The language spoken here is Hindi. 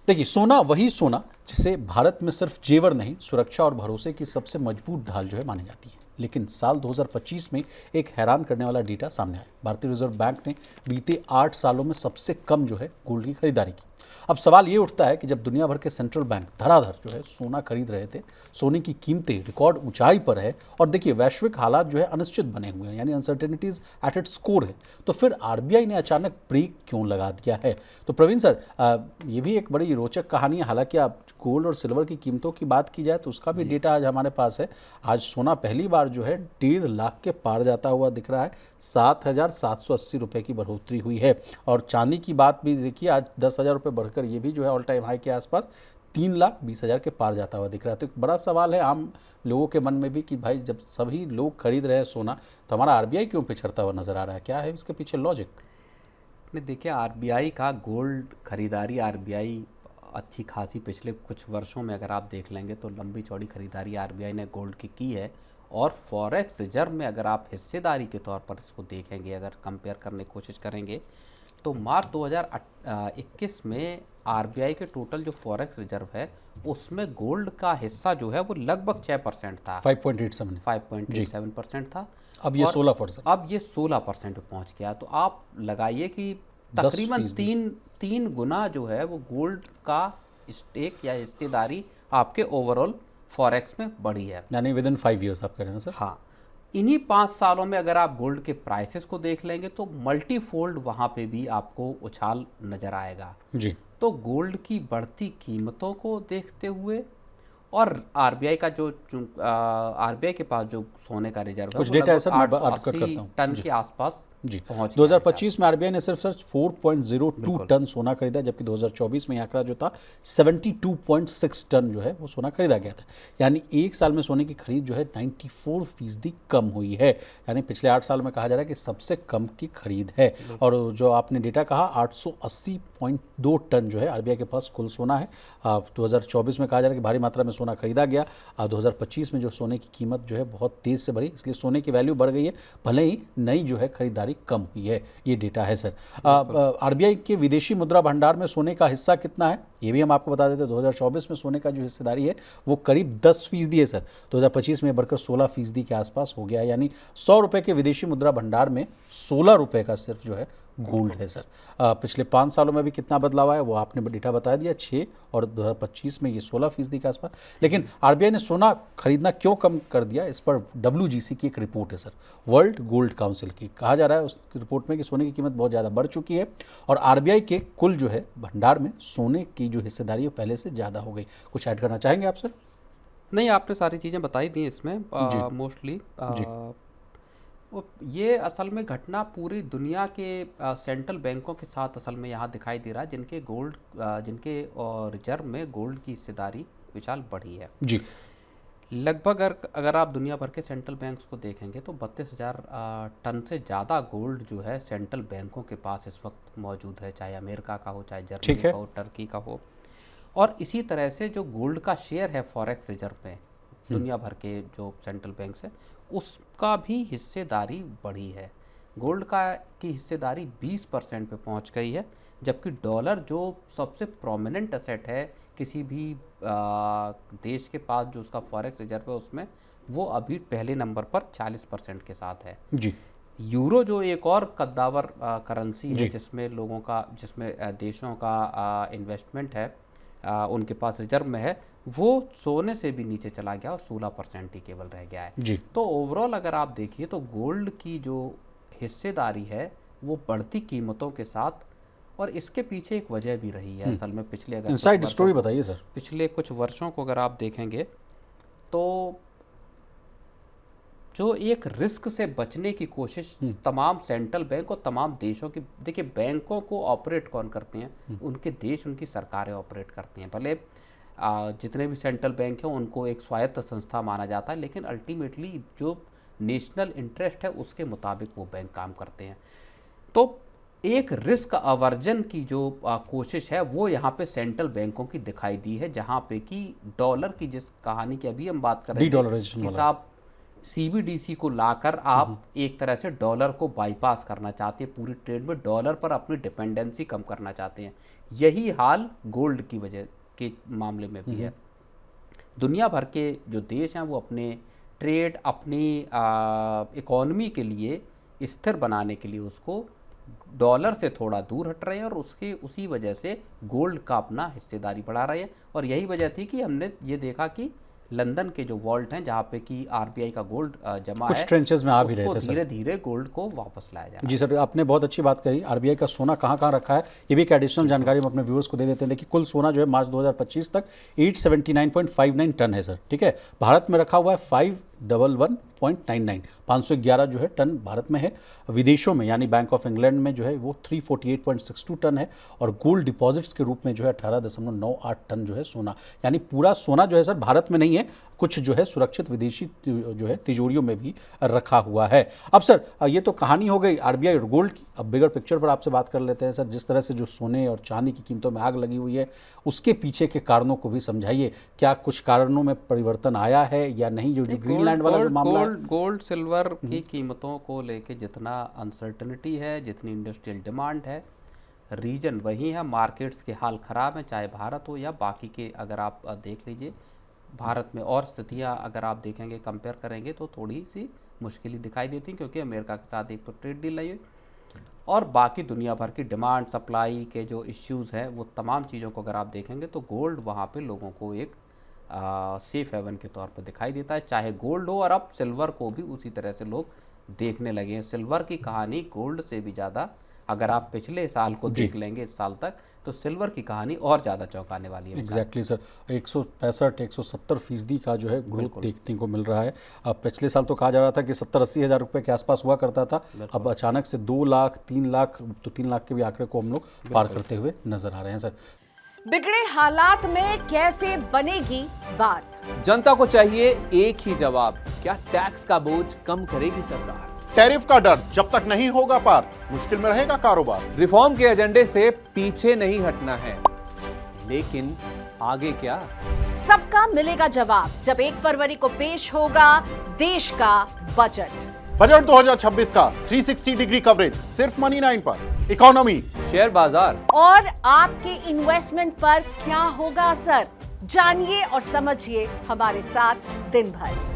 देखिए, सोना वही सोना जिसे भारत में सिर्फ जेवर नहीं, सुरक्षा और भरोसे की सबसे मजबूत ढाल जो है मानी जाती है। लेकिन साल 2025 में एक हैरान करने वाला डेटा सामने आया। भारतीय रिजर्व बैंक ने बीते 8 सालों में सबसे कम जो है गोल्ड की खरीदारी की। अब सवाल ये उठता है कि जब दुनिया भर के सेंट्रल बैंक धड़ाधड़ जो है सोना खरीद रहे थे, सोने की कीमतें रिकॉर्ड ऊंचाई पर है और देखिए वैश्विक हालात जो है अनिश्चित बने हुए हैं, यानी अनसर्टेनिटीज एट इट्स कोर है, तो फिर आरबीआई ने अचानक ब्रेक क्यों लगा दिया है? तो प्रवीण सर, ये भी एक बड़ी रोचक कहानी है। हालांकि आप गोल्ड और सिल्वर की कीमतों की बात की जाए तो उसका भी डेटा आज हमारे पास है। आज सोना पहली बार जो है 1.5 लाख के पार जाता हुआ दिख रहा है। 7,780 रुपये की बढ़ोतरी हुई है। और चांदी की बात भी देखिए, आज 10,000 रुपये बढ़कर ये भी जो है ऑल टाइम हाई के आसपास 3,20,000 के पार जाता हुआ दिख रहा है। तो एक बड़ा सवाल है आम लोगों के मन में भी कि भाई जब सभी लोग खरीद रहे हैं सोना, तो हमारा आरबीआई क्यों पिछड़ता हुआ नजर आ रहा है? क्या है इसके पीछे लॉजिक? ने देखिए, आरबीआई का गोल्ड खरीदारी, आरबीआई अच्छी खासी पिछले कुछ वर्षों में अगर आप देख लेंगे तो लंबी चौड़ी खरीदारी आरबीआई ने गोल्ड की है। और फॉरेक्स रिजर्व में अगर आप हिस्सेदारी के तौर पर इसको देखेंगे, अगर कंपेयर करने की कोशिश करेंगे, तो मार्च 2021 में आरबीआई के टोटल जो फॉरेक्स रिजर्व है उसमें गोल्ड का हिस्सा जो है वो लगभग 6% था। 5.87 5.87% था। अब ये और 16%। अब ये 16% पे पहुंच गया। तो आप लगाइए कि तकरीबन 3 गुना जो है वो गोल्ड का स्टेक या हिस्सेदारी आपके ओवरऑल फॉरेक्स में बढ़ी है। यानी विद इन 5 ईयर्स आप कह रहे हैं सर? हाँ, इन्हीं 5 सालों में अगर आप गोल्ड के प्राइसेस को देख लेंगे तो मल्टीफोल्ड वहाँ पे भी आपको उछाल नज़र आएगा जी। तो गोल्ड की बढ़ती कीमतों को देखते हुए और आरबीआई का जो आरबीआई के पास जो सोने का रिजर्व है कुछ वो डेटा है लगभग सर, मैं बात 880 करता हूँ टन जी। के आसपास जी, पहुंच गया है। 2025 में आरबीआई ने सिर्फ 4.02 टन सोना खरीदा, जबकि 2024 में आंकड़ा जो था 72.6 टन जो है वो सोना खरीदा गया था। यानी एक साल में सोने की खरीद जो है 94% कम हुई है। यानी पिछले 8 साल में कहा जा रहा है कि सबसे कम की खरीद है। और जो आपने डेटा कहा, 880.2 टन जो है आरबीआई के पास कुल सोना है। 2024 में कहा जा रहा है कि भारी मात्रा में सोना खरीदा गया। 2025 में जो सोने की कीमत जो है बहुत तेज़ से बढ़ी, इसलिए सोने की वैल्यू बढ़ गई है, भले ही नई जो है खरीदारी कम हुई है। ये डेटा है सर। आरबीआई के विदेशी मुद्रा भंडार में सोने का हिस्सा कितना है ये भी हम आपको बता देते हैं। 2024 में सोने का जो हिस्सेदारी है वो करीब 10% है सर। 2025 में बढ़कर 16% के आसपास हो गया है। यानी 100 रुपये के विदेशी मुद्रा भंडार में 16 रुपये का सिर्फ जो है गोल्ड है सर। पिछले 5 सालों में भी कितना बदलाव आया वो आपने डेटा बता दिया, 6 और 2025 में ये 16% के आसपास। लेकिन आरबीआई ने सोना खरीदना क्यों कम कर दिया, इस पर डब्ल्यूजीसी की एक रिपोर्ट है सर, वर्ल्ड गोल्ड काउंसिल की। कहा जा रहा है उस रिपोर्ट में कि सोने की कीमत बहुत ज़्यादा बढ़ चुकी है और आरबीआई के कुल जो है भंडार में सोने की जो हिस्सेदारी है पहले से ज़्यादा हो गई। कुछ ऐड करना चाहेंगे आप सर? नहीं, आपने सारी चीज़ें बताई दी इसमें मोस्टली। ये असल में घटना पूरी दुनिया के सेंट्रल बैंकों के साथ असल में यहाँ दिखाई दे रहा है, जिनके रिजर्व में गोल्ड की हिस्सेदारी विशाल बढ़ी है जी। लगभग अगर आप दुनिया भर के सेंट्रल बैंक्स को देखेंगे तो 32,000 टन से ज़्यादा गोल्ड जो है सेंट्रल बैंकों के पास इस वक्त मौजूद है, चाहे अमेरिका का हो, चाहे जर्मनी का हो, टर्की का हो। और इसी तरह से जो गोल्ड का शेयर है फॉरेक्स रिजर्व में दुनिया भर के जो सेंट्रल बैंक्स हैं उसका भी हिस्सेदारी बढ़ी है। गोल्ड की हिस्सेदारी 20% पे पहुंच गई है, जबकि डॉलर जो सबसे प्रोमिनेंट एसेट है किसी भी देश के पास जो उसका फॉरेक्स रिजर्व है उसमें, वो अभी पहले नंबर पर 40% के साथ है जी। यूरो जो एक और कद्दावर करेंसी है जिसमें देशों का इन्वेस्टमेंट है, उनके पास रिजर्व में है, वो सोने से भी नीचे चला गया और 16% ही केवल रह गया है जी। तो ओवरऑल अगर आप देखिए तो गोल्ड की जो हिस्सेदारी है वो बढ़ती कीमतों के साथ, और इसके पीछे एक वजह भी रही है असल में। पिछले अगर इनसाइड स्टोरी बताइए सर। पिछले कुछ वर्षों को अगर आप देखेंगे तो जो एक रिस्क से बचने की कोशिश तमाम सेंट्रल बैंक और तमाम देशों की, देखिए बैंकों को ऑपरेट कौन करते हैं, उनके देश, उनकी सरकारें ऑपरेट करती हैं। भले जितने भी सेंट्रल बैंक हैं उनको एक स्वायत्त संस्था माना जाता है, लेकिन अल्टीमेटली जो नेशनल इंटरेस्ट है उसके मुताबिक वो बैंक काम करते हैं। तो एक रिस्क अवर्जन की जो कोशिश है वो यहाँ पे सेंट्रल बैंकों की दिखाई दी है, जहाँ पे कि डॉलर की जिस कहानी की अभी हम बात कर रहे हैं कि साहब सीबीडीसी को लाकर आप एक तरह से डॉलर को बाईपास करना चाहते हैं, पूरी ट्रेड में डॉलर पर अपनी डिपेंडेंसी कम करना चाहते हैं। यही हाल गोल्ड की वजह के मामले में भी है। दुनिया भर के जो देश हैं वो अपने ट्रेड, अपनी इकोनॉमी के लिए स्थिर बनाने के लिए उसको डॉलर से थोड़ा दूर हट रहे हैं और उसके उसी वजह से गोल्ड का अपना हिस्सेदारी बढ़ा रहे हैं। और यही वजह थी कि हमने ये देखा कि लंदन के जो वॉल्ट हैं जहाँ पे कि आरबीआई का गोल्ड जमा कुछ है, ट्रेंचेस में आ भी रहे थे सर। धीरे धीरे गोल्ड को वापस लाया जा रहा है। जी सर, आपने बहुत अच्छी बात कही। आरबीआई का सोना कहाँ कहाँ रखा है, ये भी एक एडिशनल जानकारी हम अपने व्यूअर्स को दे देते हैं। देखिए, कुल सोना जो है मार्च 2025 तक 879.59 टन है सर, ठीक है। भारत में रखा हुआ है 511.99, 511 जो है टन भारत में है। विदेशों में यानी बैंक ऑफ इंग्लैंड में जो है वो 348.62 टन है। और गोल्ड डिपॉजिट्स के रूप में जो है 18.98 टन जो है सोना, यानी पूरा सोना जो है सर भारत में नहीं है, कुछ जो है सुरक्षित विदेशी जो है तिजोरियों में भी रखा हुआ है। अब सर, ये तो कहानी हो गई आरबीआई और गोल्ड की। अब बिगर पिक्चर पर आपसे बात कर लेते हैं सर। जिस तरह से जो सोने और चांदी की कीमतों में आग लगी हुई है, उसके पीछे के कारणों को भी समझाइए। क्या कुछ कारणों में परिवर्तन आया है या नहीं? जो ग्रीनलैंड वाला जो मामला है, गोल्ड सिल्वर की कीमतों को लेके जितना अनसर्टनिटी है, जितनी इंडस्ट्रियल डिमांड है, रीजन वही है। मार्केट्स के हाल ख़राब हैं, चाहे भारत हो या बाकी के। अगर आप देख लीजिए भारत में और स्थितियां अगर आप देखेंगे, कंपेयर करेंगे तो थोड़ी सी मुश्किलें दिखाई देती हैं, क्योंकि अमेरिका के साथ एक तो ट्रेड डील नहीं हुई और बाकी दुनिया भर की डिमांड सप्लाई के जो इश्यूज़ हैं, वो तमाम चीज़ों को अगर आप देखेंगे तो गोल्ड वहाँ पे लोगों को एक सेफ हेवन के तौर पर दिखाई देता है। चाहे गोल्ड हो, और अब सिल्वर को भी उसी तरह से लोग देखने लगे हैं। सिल्वर की कहानी गोल्ड से भी ज़्यादा, अगर आप पिछले साल को देख लेंगे इस साल तक, तो सिल्वर की कहानी और ज़्यादा चौंकाने वाली है। एग्जैक्टली सर, 165-170% का जो है ग्रोथ देखने को मिल रहा है। अब पिछले साल तो कहा जा रहा था कि 70-80 हज़ार रुपये के आसपास हुआ करता था, अब अचानक से 2 लाख 3 लाख, तो 3 लाख के भी आंकड़े को हम लोग पार करते हुए नजर आ रहे हैं सर। बिगड़े हालात में कैसे बनेगी बात? जनता को चाहिए एक ही जवाब, क्या टैक्स का बोझ कम करेगी सरकार? टैरिफ का डर जब तक नहीं होगा पार, मुश्किल में रहेगा कारोबार। रिफॉर्म के एजेंडे से पीछे नहीं हटना है, लेकिन आगे क्या? सबका मिलेगा जवाब जब 1 फरवरी को पेश होगा देश का बजट। बजट 2026 का 360 डिग्री कवरेज सिर्फ मनी 9 पर। इकोनॉमी, शेयर बाजार और आपके इन्वेस्टमेंट पर क्या होगा असर, जानिए और समझिए हमारे साथ दिन भर।